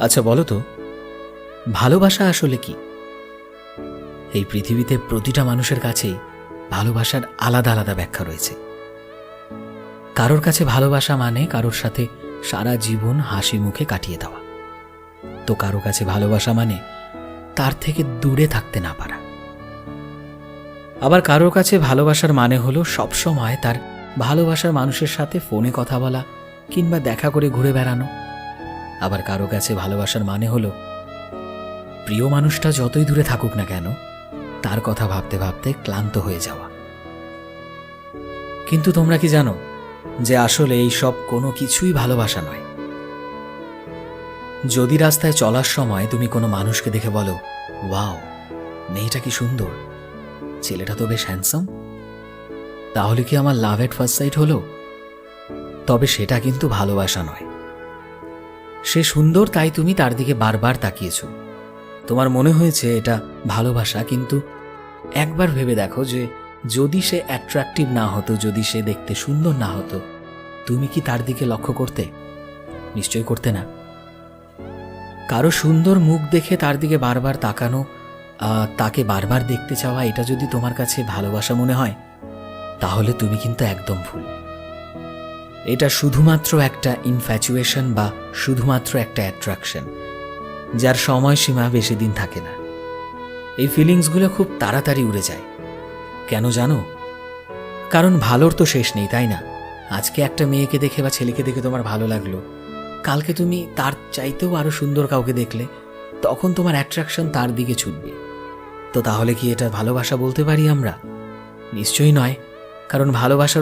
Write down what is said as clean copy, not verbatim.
আচ্ছা বলো তো, ভালোবাসা আসলে কি? এই পৃথিবীতে প্রতিটা মানুষের কাছেই ভালোবাসার আলাদা আলাদা ব্যাখ্যা রয়েছে। কারোর কাছে ভালোবাসা মানে কারোর সাথে সারা জীবন হাসি মুখে কাটিয়ে দেওয়া, তো কারো কাছে ভালোবাসা মানে তার থেকে দূরে থাকতে না পারা। আবার কারোর কাছে ভালোবাসার মানে হলো সবসময় তার ভালোবাসার মানুষের সাথে ফোনে কথা বলা কিংবা দেখা করে ঘুরে বেড়ানো। আবার কারো কাছে ভালোবাসার মানে হলো প্রিয় মানুষটা যতই দূরে থাকুক না কেন, তার কথা ভাবতে ভাবতে ক্লান্ত হয়ে যাওয়া। কিন্তু তোমরা কি জানো যে আসলে এই সব কোনো কিছুই ভালোবাসা নয়? যদি রাস্তায় চলার সময় তুমি কোনো মানুষকে দেখে বলো, ওয়াও, মেয়েটা কি সুন্দর, ছেলেটা তো বেশ হ্যান্ডসাম, তাহলে কি আমার লাভ এট ফার্স্ট সাইট হলো? তবে সেটা কিন্তু ভালোবাসা নয়। সে সুন্দর তাই তুমি তার দিকে বারবার তাকিয়েছ, তোমার মনে হয়েছে এটা ভালোবাসা। কিন্তু একবার ভেবে দেখো যে যদি সে অ্যাট্রাকটিভ না হতো, যদি সে দেখতে সুন্দর না হতো, তুমি কি তার দিকে লক্ষ্য করতে? নিশ্চয়ই করতে না। কারো সুন্দর মুখ দেখে তার দিকে বারবার তাকানো, তাকে বারবার দেখতে চাওয়া, এটা যদি তোমার কাছে ভালোবাসা মনে হয়, তাহলে তুমি কিন্তু একদম ভুল। এটা শুধুমাত্র একটা ইনফ্যাচুয়েশন বা শুধুমাত্র একটা অ্যাট্রাকশন, যার সময়সীমা বেশি দিন থাকে না। এই ফিলিংসগুলো খুব তাড়াতাড়ি উড়ে যায়। কেন জানো? কারণ ভালোর তো শেষ নেই, তাই না? আজকে একটা মেয়েকে দেখে বা ছেলেকে দেখে তোমার ভালো লাগলো, কালকে তুমি তার চাইতেও আরো সুন্দর কাউকে দেখলে, তখন তোমার অ্যাট্রাকশন তার দিকে ছুটবে। তো তাহলে কি এটা ভালোবাসা বলতে পারি আমরা? নিশ্চয়ই নয়, কারণ ভালোবাসার